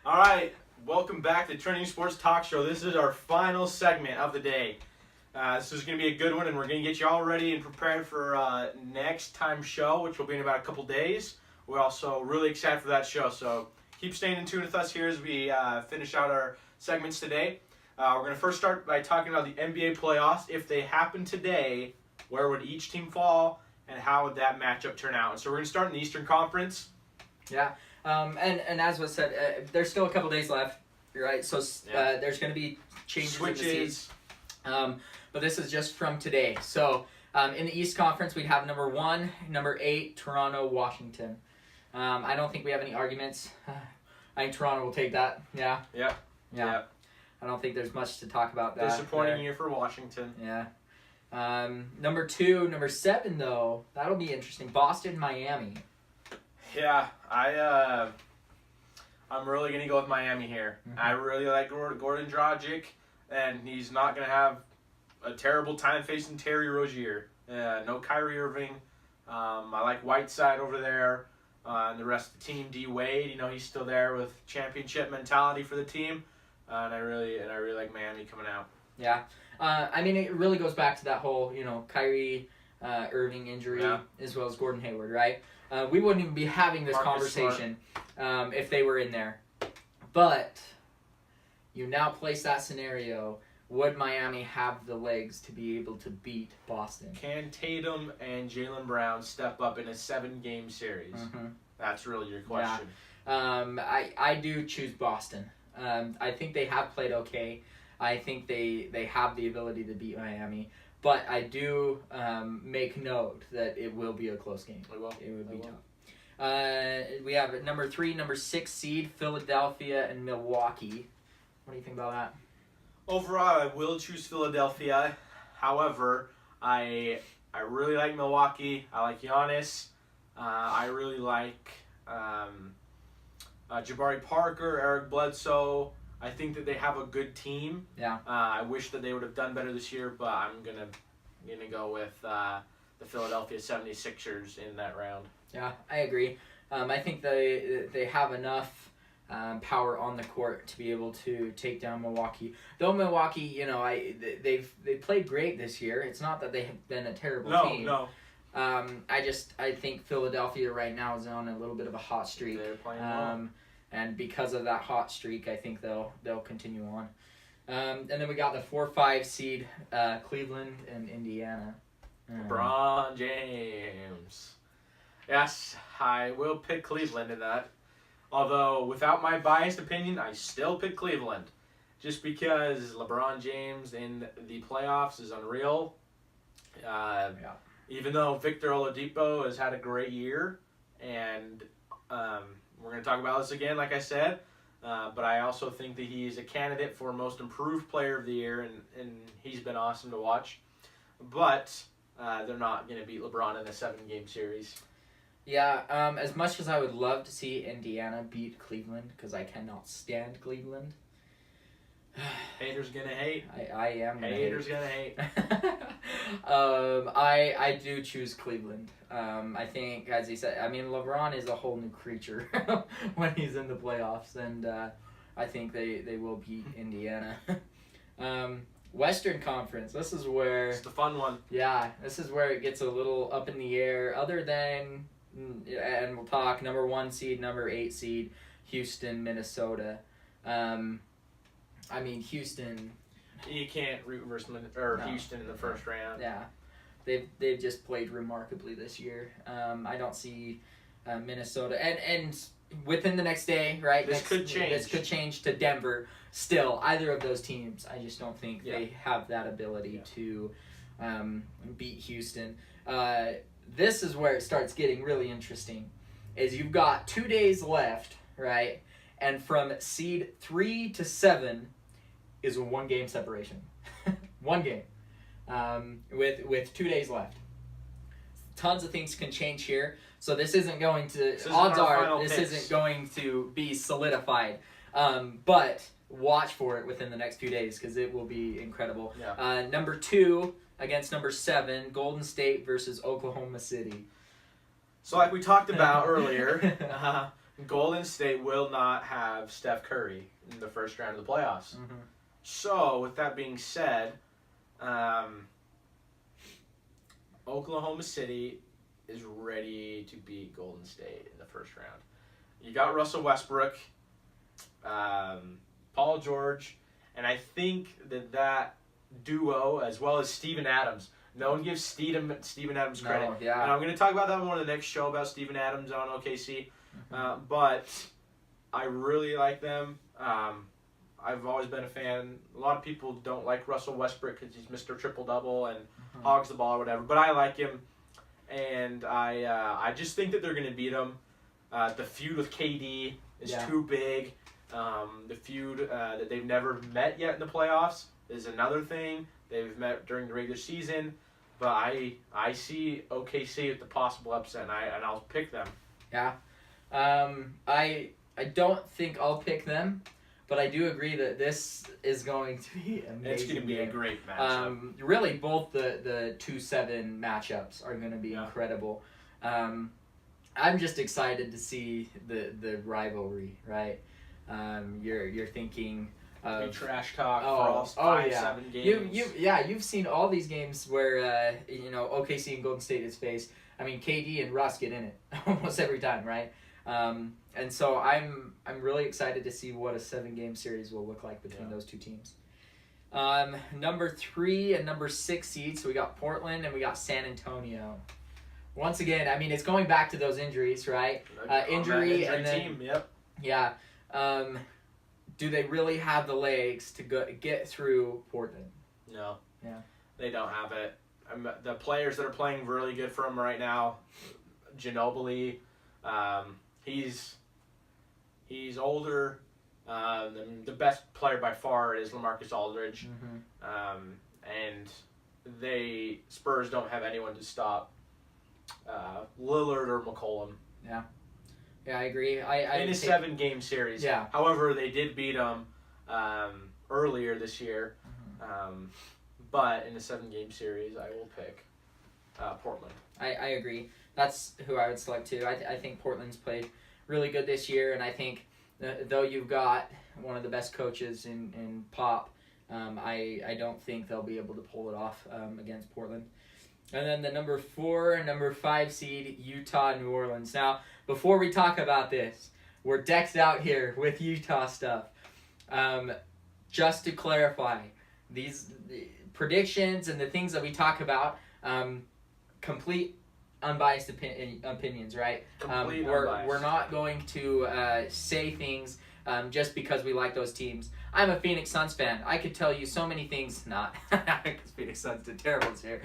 All right, welcome back to Trending Sports Talk Show. This is our final segment of the day. This is going to be a good one, and we're going to get you all ready and prepared for next time's show, which will be in about a couple days. We're also really excited for that show, so keep staying in tune with us here as we finish out our segments today. We're going to first start by talking about the NBA playoffs. If they happen today, where would each team fall, and how would that matchup turn out? And so we're going to start in the Eastern Conference. Yeah. And as was said, there's still a couple days left, right? So there's going to be changes Switches. in the seeds. But this is just from today. So in the East Conference, we have number 1, number 8, Toronto, Washington. I don't think we have any arguments. I think Toronto will take that. Yeah. Yep. Yeah. I don't think there's much to talk about that. Disappointing year for Washington. Yeah. Number 2, number 7, though, that'll be interesting. Boston, Miami. Yeah, I'm really going to go with Miami here. Mm-hmm. I really like Gordon Dragic, and he's not going to have a terrible time facing Terry Rozier. No Kyrie Irving. I like Whiteside over there. And the rest of the team, D Wade, he's still there with championship mentality for the team. And I really like Miami coming out. Yeah. I mean, it really goes back to that whole, Kyrie Irving injury as well as Gordon Hayward, right? We wouldn't even be having this conversation if they were in there. But you now place that scenario. Would Miami have the legs to be able to beat Boston? Can Tatum and Jaylen Brown step up in a 7-game series? Mm-hmm. That's really your question. Yeah. I do choose Boston. I think they have played okay. I think they have the ability to beat Miami. But I do make note that it will be a close game. It will. It would be tough. We have number 3, number 6 seed, Philadelphia and Milwaukee. What do you think about that? Overall, I will choose Philadelphia. However, I really like Milwaukee. I like Giannis. I really like Jabari Parker, Eric Bledsoe. I think that they have a good team. Yeah. I wish that they would have done better this year, but I'm gonna go with the Philadelphia 76ers in that round. Yeah, I agree. I think they have enough power on the court to be able to take down Milwaukee. Though Milwaukee, they've played great this year. It's not that they have been a terrible team. No. I think Philadelphia right now is on a little bit of a hot streak. They're playing well. And because of that hot streak, I think they'll continue on. And then we got the 4-5 seed, Cleveland and Indiana. LeBron James. Yes, I will pick Cleveland in that. Although, without my biased opinion, I still pick Cleveland. Just because LeBron James in the playoffs is unreal. Even though Victor Oladipo has had a great year, and we're going to talk about this again, like I said, but I also think that he's a candidate for most improved player of the year, and he's been awesome to watch. But they're not going to beat LeBron in a 7-game series. Yeah, as much as I would love to see Indiana beat Cleveland, because I cannot stand Cleveland. Haters gonna hate. I am gonna Haters gonna hate. I do choose Cleveland. I think, as he said, LeBron is a whole new creature when he's in the playoffs, and I think they will beat Indiana. Western Conference. This is where it's the fun one. Yeah, this is where it gets a little up in the air. Other than, and we'll talk number 1 seed, number 8 seed, Houston, Minnesota. Houston. You can't root versus Houston in the first round. Yeah, they've just played remarkably this year. I don't see Minnesota and within the next day, right? This could change. This could change to Denver. Still, either of those teams, I just don't think they have that ability to beat Houston. This is where it starts getting really interesting. Is you've got 2 days left, right? And from seed 3 to 7 is a 1-game separation. 1 game. With 2 days left. Tons of things can change here. So this isn't going to, odds are, this isn't going to be solidified. But watch for it within the next few days because it will be incredible. Yeah. Number 2 against number 7, Golden State versus Oklahoma City. So like we talked about earlier, Golden State will not have Steph Curry in the first round of the playoffs. Mm-hmm. So, with that being said, Oklahoma City is ready to beat Golden State in the first round. You got Russell Westbrook, Paul George, and I think that duo, as well as Steven Adams. No one gives Steven Adams credit. No, yeah. And I'm going to talk about that more in the next show about Steven Adams on OKC. But I really like them. I've always been a fan. A lot of people don't like Russell Westbrook because he's Mr. Triple-Double and hogs the ball or whatever. But I like him. And I just think that they're going to beat him. The feud with KD is too big. The feud that they've never met yet in the playoffs is another thing. They've met during the regular season. But I see OKC at the possible upset, and I'll pick them. Yeah. I don't think I'll pick them, but I do agree that this is going to be amazing. It's going to be a great matchup. Really, both the 2-7 matchups are going to be incredible. I'm just excited to see the rivalry, right? You're thinking of trash talk for all 5-7 games. You've seen all these games where OKC and Golden State is faced. I mean, KD and Russ get in it almost every time, right? And so I'm really excited to see what a 7-game series will look like between those two teams. Number 3 and number 6 seeds, so we got Portland and we got San Antonio. Once again, I mean, it's going back to those injuries, right? Injury and then team, yep. Yeah. Do they really have the legs to get through Portland? No. Yeah. They don't have it. The players that are playing really good for them right now, Ginobili, he's older. The best player by far is LaMarcus Aldridge. And Spurs don't have anyone to stop Lillard or McCollum. Yeah. Yeah, I agree. In a 7-game series. Yeah. However, they did beat them earlier this year. But in a 7-game series, I will pick Portland. I agree. That's who I would select too. I think Portland's played really good this year, and I think though you've got one of the best coaches in Pop, I don't think they'll be able to pull it off against Portland. And then the number 4 and number 5 seed, Utah, New Orleans. Now, before we talk about this, we're decked out here with Utah stuff. Just to clarify, the predictions and the things that we talk about, complete unbiased opinions, right? We're not going to say things just because we like those teams. I'm a Phoenix Suns fan. I could tell you so many things, not because Phoenix Suns did terrible this year.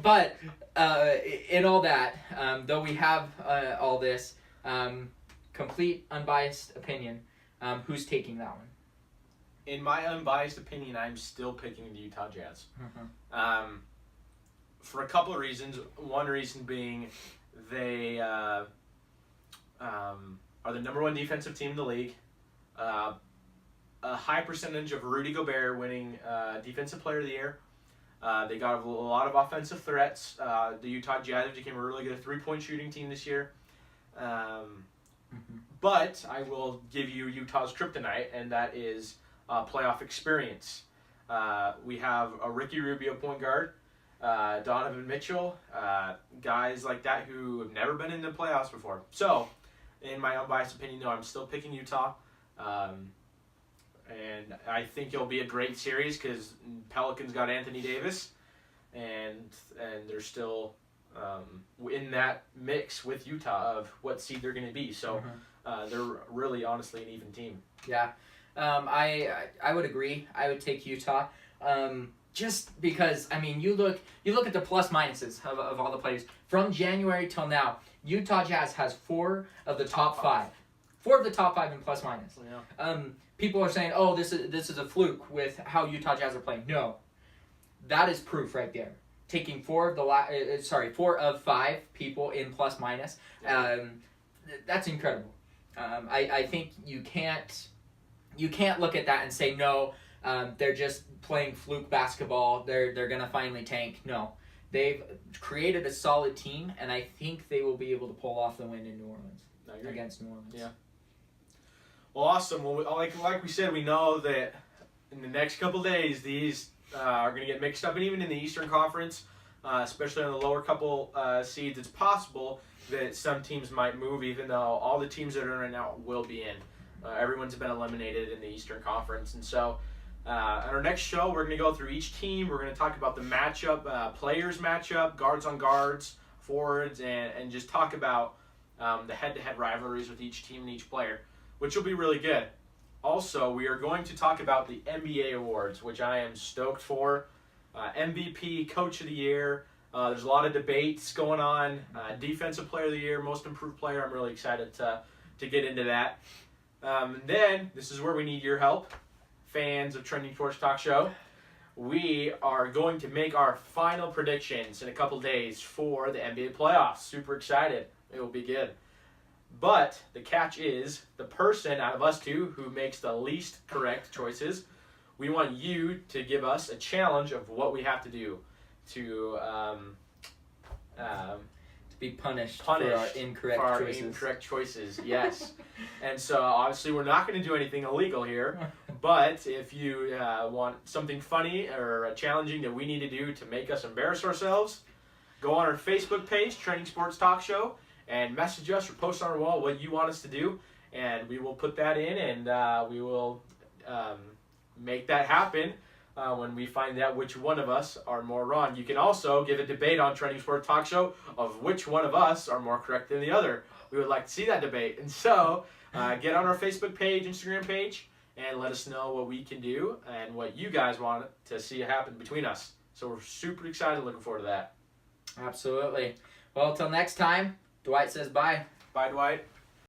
But in all that, though we have all this, complete unbiased opinion, who's taking that one? In my unbiased opinion, I'm still picking the Utah Jazz. For a couple of reasons. One reason being they are the number 1 defensive team in the league. A high percentage of Rudy Gobert winning Defensive Player of the Year. They got a lot of offensive threats. The Utah Jazz became a really good 3-point shooting team this year. But I will give you Utah's kryptonite, and that is playoff experience. We have a Ricky Rubio point guard, Donovan Mitchell, guys like that who have never been in the playoffs before. So, in my unbiased opinion, though, I'm still picking Utah. And I think it'll be a great series because Pelicans got Anthony Davis, and they're still in that mix with Utah of what seed they're going to be. So they're really, honestly, an even team. Yeah, I would agree. I would take Utah. Just because, I mean, you look at the plus minuses of all the players from January till now. Utah Jazz has 4 of the top 5. 4 of the top 5 in plus minus. Yeah. People are saying, "Oh, this is a fluke with how Utah Jazz are playing." No, that is proof right there. Taking 4 of 5 people in plus minus, that's incredible. I think you can't look at that and say no. They're just playing fluke basketball. They're gonna finally tank. No, they've created a solid team, and I think they will be able to pull off the win in New Orleans. I agree. against New Orleans. Yeah. Well, awesome. Well, like we said, we know that in the next couple days, these are going to get mixed up, and even in the Eastern Conference, especially on the lower couple seeds, it's possible that some teams might move, even though all the teams that are in right now will be in. Everyone's been eliminated in the Eastern Conference, and so on our next show, we're going to go through each team. We're going to talk about the matchup, players matchup, guards on guards, forwards, and just talk about the head-to-head rivalries with each team and each player, which will be really good. Also, we are going to talk about the NBA awards, which I am stoked for. MVP, Coach of the Year. There's a lot of debates going on. Defensive Player of the Year, Most Improved Player. I'm really excited to get into that. And then, this is where we need your help, fans of Trending Sports Talk Show. We are going to make our final predictions in a couple days for the NBA playoffs. Super excited. It will be good. But the catch is, the person out of us two who makes the least correct choices, we want you to give us a challenge of what we have to do to be punished for our incorrect choices. Yes. And so obviously we're not going to do anything illegal here, but if you want something funny or challenging that we need to do to make us embarrass ourselves, go on our Facebook page, Trending Sports Talk Show, and message us or post on our wall what you want us to do, and we will put that in, and we will make that happen when we find out which one of us are more wrong. You can also give a debate on Trending Sports Talk Show of which one of us are more correct than the other. We would like to see that debate. And so get on our Facebook page, Instagram page, and let us know what we can do and what you guys want to see happen between us. So we're super excited, looking forward to that. Absolutely. Well, until next time, Dwight says bye. Bye, Dwight.